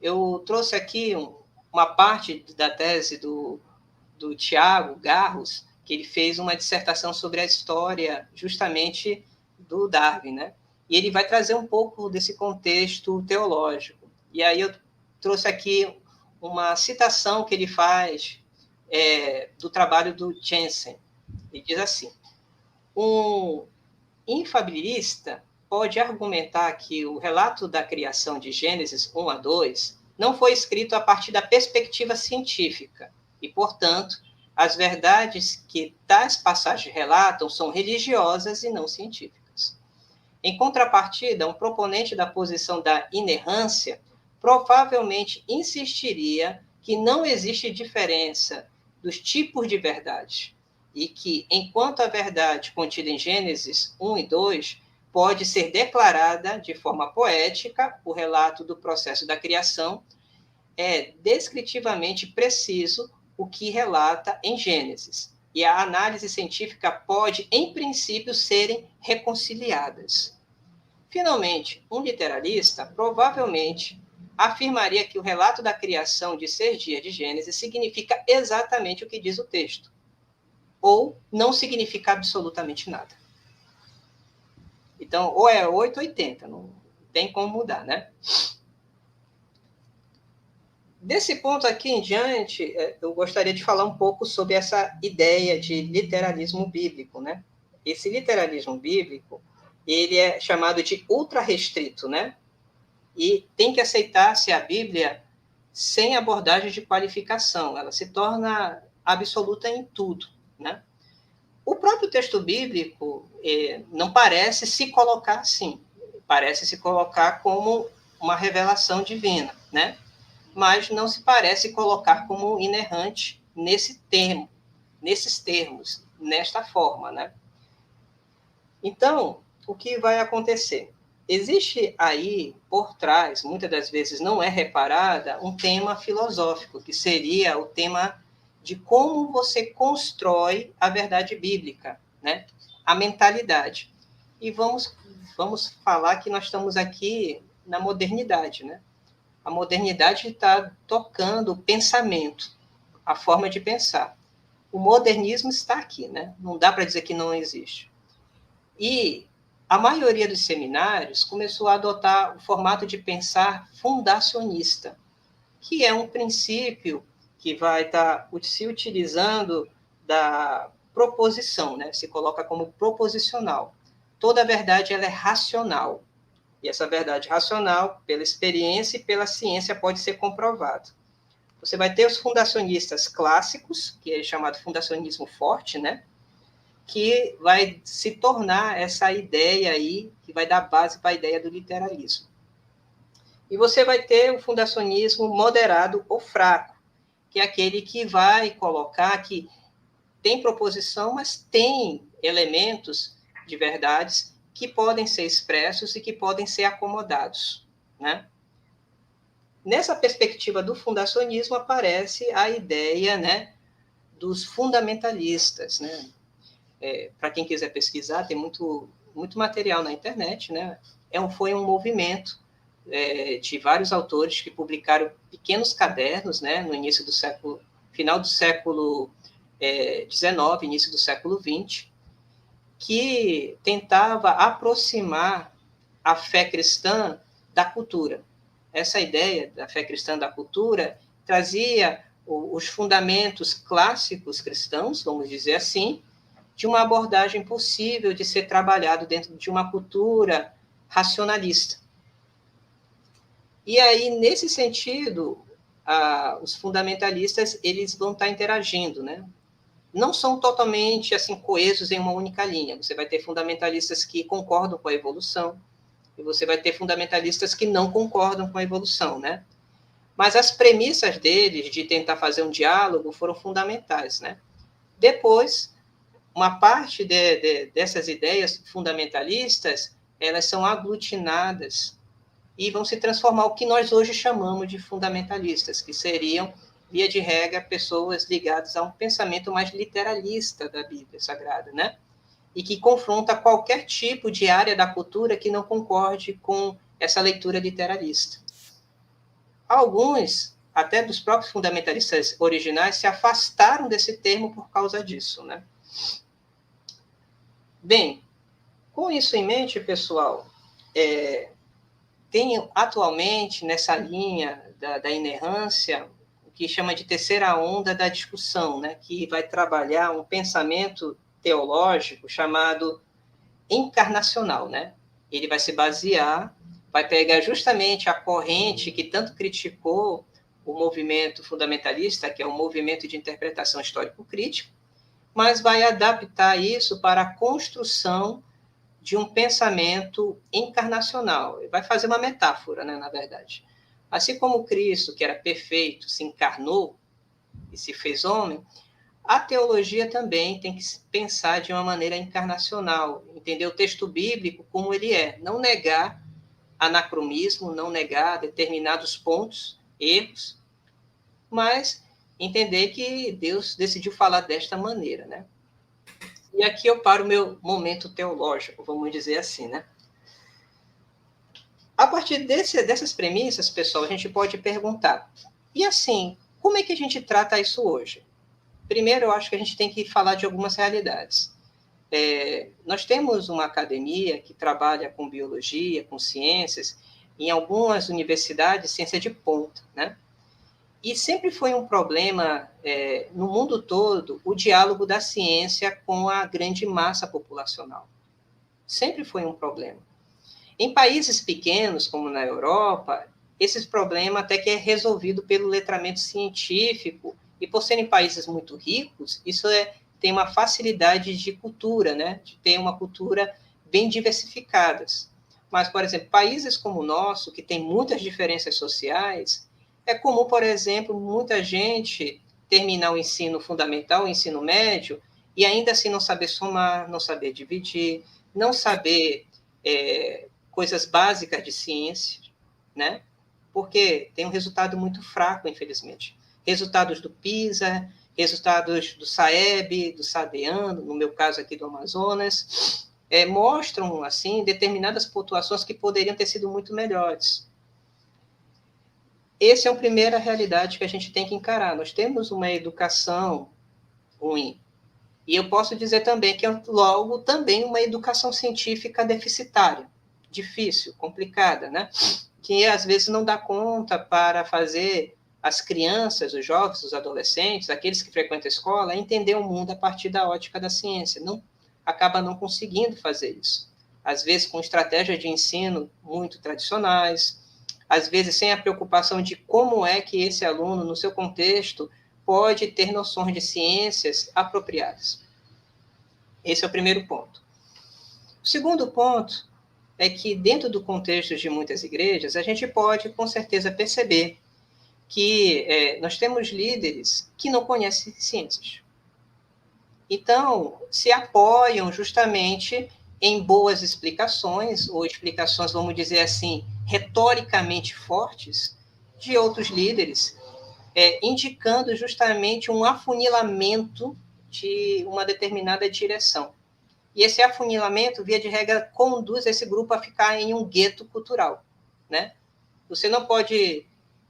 eu trouxe aqui uma parte da tese do Tiago Garros, que ele fez uma dissertação sobre a história justamente do Darwin, né? E ele vai trazer um pouco desse contexto teológico. E aí eu trouxe aqui uma citação que ele faz do trabalho do Jensen. Ele diz assim: um infabilista pode argumentar que o relato da criação de Gênesis 1 a 2 não foi escrito a partir da perspectiva científica e, portanto, as verdades que tais passagens relatam são religiosas e não científicas. Em contrapartida, um proponente da posição da inerrância provavelmente insistiria que não existe diferença dos tipos de verdade e que, enquanto a verdade contida em Gênesis 1 e 2 pode ser declarada de forma poética, o relato do processo da criação é descritivamente preciso o que relata em Gênesis, e a análise científica pode, em princípio, serem reconciliadas. Finalmente, um literalista provavelmente afirmaria que o relato da criação de 6 dias de Gênesis significa exatamente o que diz o texto, ou não significa absolutamente nada. Então, ou é 8 ou 80, não tem como mudar, né? Desse ponto aqui em diante, eu gostaria de falar um pouco sobre essa ideia de literalismo bíblico, né? Esse literalismo bíblico, ele é chamado de ultra-restrito, né? E tem que aceitar-se a Bíblia sem abordagem de qualificação, ela se torna absoluta em tudo, né? O próprio texto bíblico não parece se colocar assim, parece se colocar como uma revelação divina, né? Mas não se parece colocar como inerrante nesses termos, nesta forma, né? Então, o que vai acontecer? Existe aí, por trás, muitas das vezes não é reparada, um tema filosófico, que seria o tema de como você constrói a verdade bíblica, né? A mentalidade. E vamos falar que nós estamos aqui na modernidade, né? A modernidade está tocando o pensamento, a forma de pensar. O modernismo está aqui, né? Não dá para dizer que não existe. E a maioria dos seminários começou a adotar o formato de pensar fundacionista, que é um princípio que vai estar se utilizando da proposição, né? Se coloca como proposicional. Toda verdade ela é racional. E essa verdade racional, pela experiência e pela ciência, pode ser comprovada. Você vai ter os fundacionistas clássicos, que é chamado fundacionismo forte, né? Que vai se tornar essa ideia aí, que vai dar base para a ideia do literalismo. E você vai ter o fundacionismo moderado ou fraco, que é aquele que vai colocar que tem proposição, mas tem elementos de verdades que podem ser expressos e que podem ser acomodados, né? Nessa perspectiva do fundacionismo aparece a ideia, né, dos fundamentalistas, né? Para quem quiser pesquisar, tem muito material na internet, né? Foi um movimento de vários autores que publicaram pequenos cadernos, né, no início do século, final do século XIX, início do século XX, que tentava aproximar a fé cristã da cultura. Essa ideia da fé cristã da cultura trazia os fundamentos clássicos cristãos, vamos dizer assim, de uma abordagem possível de ser trabalhado dentro de uma cultura racionalista. E aí, nesse sentido, os fundamentalistas eles vão estar interagindo, né? Não são totalmente assim coesos em uma única linha. Você vai ter fundamentalistas que concordam com a evolução e você vai ter fundamentalistas que não concordam com a evolução, né? Mas as premissas deles de tentar fazer um diálogo foram fundamentais, né? Depois, uma parte dessas ideias fundamentalistas, elas são aglutinadas e vão se transformar o que nós hoje chamamos de fundamentalistas, que seriam, via de regra, pessoas ligadas a um pensamento mais literalista da Bíblia Sagrada, né? E que confronta qualquer tipo de área da cultura que não concorde com essa leitura literalista. Alguns, até dos próprios fundamentalistas originais, se afastaram desse termo por causa disso, né? Bem, com isso em mente, pessoal, tem atualmente nessa linha da inerrância o que chama de terceira onda da discussão, né? Que vai trabalhar um pensamento teológico chamado encarnacional, né? Ele vai se basear, vai pegar justamente a corrente que tanto criticou o movimento fundamentalista, que é o movimento de interpretação histórico-crítico, mas vai adaptar isso para a construção de um pensamento encarnacional. Vai fazer uma metáfora, né, na verdade. Assim como Cristo, que era perfeito, se encarnou e se fez homem, a teologia também tem que pensar de uma maneira encarnacional, entender o texto bíblico como ele é, não negar anacronismo, não negar determinados pontos, erros, mas entender que Deus decidiu falar desta maneira, né? E aqui eu paro o meu momento teológico, vamos dizer assim, né? A partir dessas premissas, pessoal, a gente pode perguntar, e assim, como é que a gente trata isso hoje? Primeiro, eu acho que a gente tem que falar de algumas realidades. Nós temos uma academia que trabalha com biologia, com ciências, em algumas universidades, ciência de ponta, né? E sempre foi um problema, no mundo todo, o diálogo da ciência com a grande massa populacional. Sempre foi um problema. Em países pequenos, como na Europa, esse problema até que é resolvido pelo letramento científico, e por serem países muito ricos, isso tem uma facilidade de cultura, né? De ter uma cultura bem diversificadas. Mas, por exemplo, países como o nosso, que tem muitas diferenças sociais, é comum, por exemplo, muita gente terminar o ensino fundamental, o ensino médio, e ainda assim não saber somar, não saber dividir, não saber coisas básicas de ciência, né? Porque tem um resultado muito fraco, infelizmente. Resultados do PISA, resultados do SAEB, do SADEAN, no meu caso aqui do Amazonas, mostram, assim, determinadas pontuações que poderiam ter sido muito melhores. Essa é a primeira realidade que a gente tem que encarar. Nós temos uma educação ruim. E eu posso dizer também que, logo, também uma educação científica deficitária, difícil, complicada, né? Que às vezes não dá conta para fazer as crianças, os jovens, os adolescentes, aqueles que frequentam a escola, entender o mundo a partir da ótica da ciência. Acaba não conseguindo fazer isso. Às vezes com estratégias de ensino muito tradicionais, às vezes sem a preocupação de como é que esse aluno, no seu contexto, pode ter noções de ciências apropriadas. Esse é o primeiro ponto. O segundo ponto é que, dentro do contexto de muitas igrejas, a gente pode, com certeza, perceber que nós temos líderes que não conhecem ciências. Então, se apoiam justamente em boas explicações, ou explicações, vamos dizer assim, retoricamente fortes, de outros líderes, indicando justamente um afunilamento de uma determinada direção. E esse afunilamento, via de regra, conduz esse grupo a ficar em um gueto cultural, né? Você não pode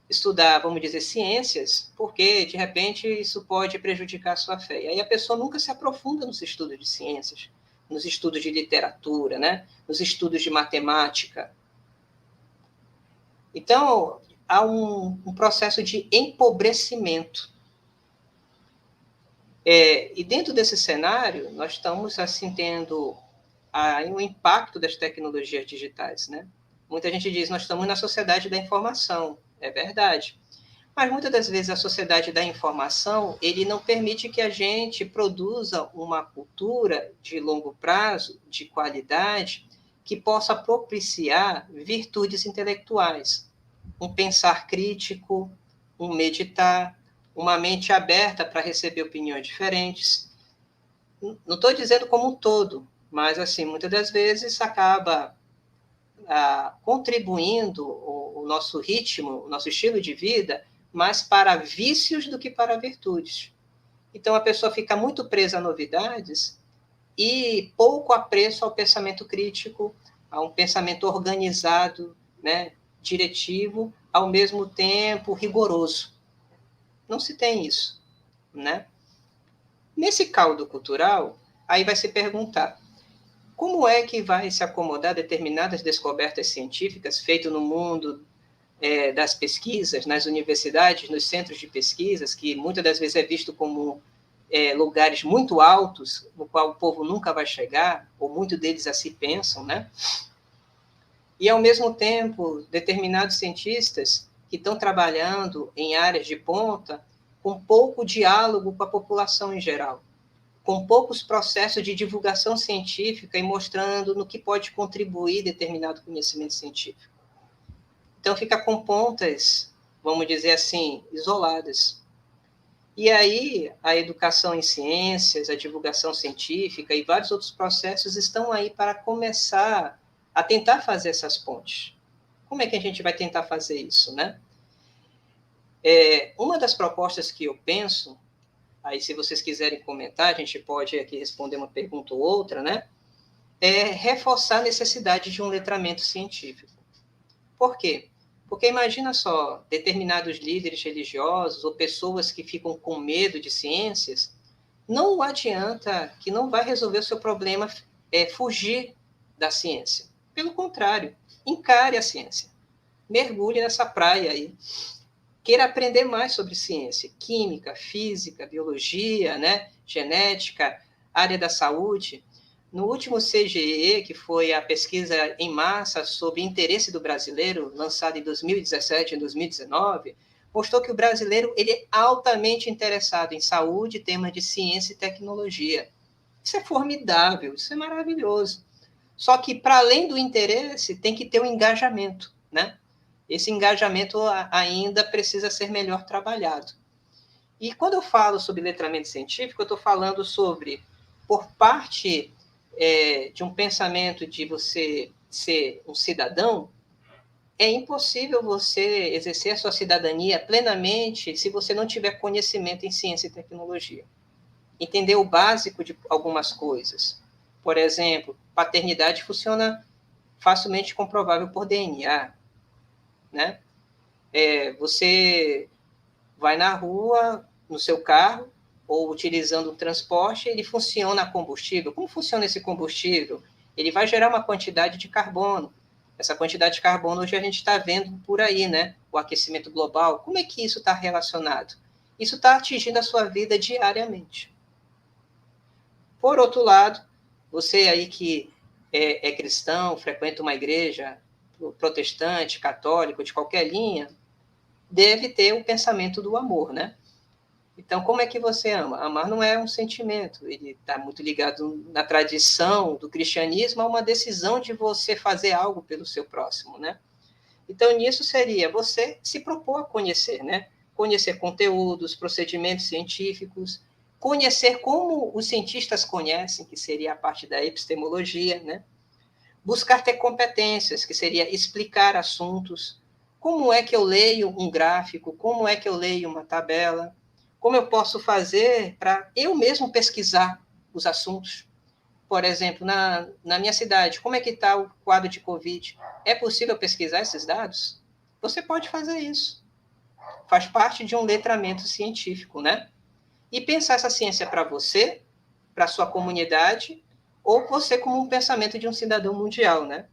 estudar, vamos dizer, ciências, porque, de repente, isso pode prejudicar a sua fé. E aí a pessoa nunca se aprofunda nos estudos de ciências, nos estudos de literatura, né? Nos estudos de matemática. Então, há um processo de empobrecimento. E dentro desse cenário, nós estamos, assim, tendo um impacto das tecnologias digitais, né? Muita gente diz, nós estamos na sociedade da informação. É verdade. Mas muitas das vezes a sociedade da informação, ele não permite que a gente produza uma cultura de longo prazo, de qualidade, que possa propiciar virtudes intelectuais. Um pensar crítico, um meditar, uma mente aberta para receber opiniões diferentes. Não estou dizendo como um todo, mas, assim, muitas das vezes acaba contribuindo o nosso ritmo, o nosso estilo de vida, mais para vícios do que para virtudes. Então, a pessoa fica muito presa a novidades e pouco apreço ao pensamento crítico, a um pensamento organizado, né, diretivo, ao mesmo tempo rigoroso. Não se tem isso, né? Nesse caldo cultural, aí vai se perguntar, como é que vai se acomodar determinadas descobertas científicas feitas no mundo das pesquisas, nas universidades, nos centros de pesquisas, que muitas das vezes é visto como lugares muito altos, no qual o povo nunca vai chegar, ou muitos deles assim pensam, né? E, ao mesmo tempo, determinados cientistas que estão trabalhando em áreas de ponta com pouco diálogo com a população em geral, com poucos processos de divulgação científica e mostrando no que pode contribuir determinado conhecimento científico. Então, fica com pontas, vamos dizer assim, isoladas. E aí, a educação em ciências, a divulgação científica e vários outros processos estão aí para começar a tentar fazer essas pontes. Como é que a gente vai tentar fazer isso, né? Uma das propostas que eu penso, aí se vocês quiserem comentar, a gente pode aqui responder uma pergunta ou outra, né? É reforçar a necessidade de um letramento científico. Por quê? Porque imagina só, determinados líderes religiosos ou pessoas que ficam com medo de ciências, não adianta que não vai resolver o seu problema fugir da ciência. Pelo contrário, encare a ciência. Mergulhe nessa praia aí. Queira aprender mais sobre ciência, química, física, biologia, né, genética, área da saúde. No último CGE, que foi a pesquisa em massa sobre interesse do brasileiro, lançada em 2017 e 2019, mostrou que o brasileiro ele é altamente interessado em saúde, temas de ciência e tecnologia. Isso é formidável, isso é maravilhoso. Só que, para além do interesse, tem que ter um engajamento, né? Esse engajamento ainda precisa ser melhor trabalhado. E quando eu falo sobre letramento científico, eu estou falando sobre, por parte de um pensamento de você ser um cidadão, é impossível você exercer a sua cidadania plenamente se você não tiver conhecimento em ciência e tecnologia. Entender o básico de algumas coisas. Por exemplo, paternidade funciona facilmente comprovável por DNA, né? Você vai na rua, no seu carro, ou utilizando um transporte, ele funciona a combustível. Como funciona esse combustível? Ele vai gerar uma quantidade de carbono. Essa quantidade de carbono hoje a gente está vendo por aí, né? O aquecimento global. Como é que isso está relacionado? Isso está atingindo a sua vida diariamente. Por outro lado, você aí que é cristão, frequenta uma igreja protestante, católico, de qualquer linha, deve ter o pensamento do amor, né? Então, como é que você ama? Amar não é um sentimento, ele está muito ligado na tradição do cristianismo a uma decisão de você fazer algo pelo seu próximo, né? Então, nisso seria você se propor a conhecer, né? Conhecer conteúdos, procedimentos científicos, conhecer como os cientistas conhecem, que seria a parte da epistemologia, né? Buscar ter competências, que seria explicar assuntos. Como é que eu leio um gráfico? Como é que eu leio uma tabela? Como eu posso fazer para eu mesmo pesquisar os assuntos? Por exemplo, na minha cidade, como é que está o quadro de Covid? É possível pesquisar esses dados? Você pode fazer isso. Faz parte de um letramento científico, né? E pensar essa ciência para você, para a sua comunidade, ou você como um pensamento de um cidadão mundial, né?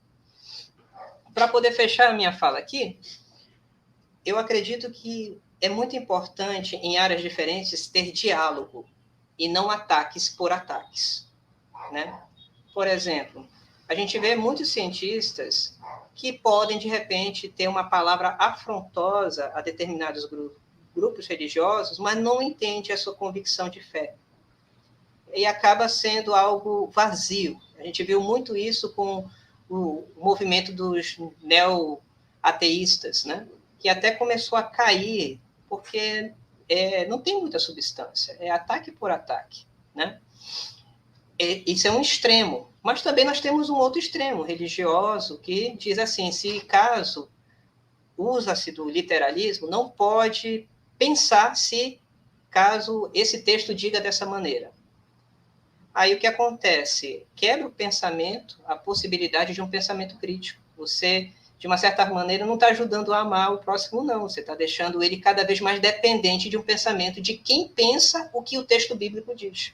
Para poder fechar a minha fala aqui, eu acredito que é muito importante, em áreas diferentes, ter diálogo e não ataques por ataques, né? Por exemplo, a gente vê muitos cientistas que podem, de repente, ter uma palavra afrontosa a determinados grupos religiosos, mas não entende a sua convicção de fé. E acaba sendo algo vazio. A gente viu muito isso com o movimento dos neo-ateístas, né? Que até começou a cair, porque não tem muita substância, é ataque por ataque, né? Isso é um extremo, mas também nós temos um outro extremo religioso que diz assim, se caso usa-se do literalismo, não pode pensar se caso esse texto diga dessa maneira. Aí o que acontece? Quebra o pensamento, a possibilidade de um pensamento crítico. Você de uma certa maneira, não está ajudando a amar o próximo, não. Você está deixando ele cada vez mais dependente de um pensamento de quem pensa o que o texto bíblico diz.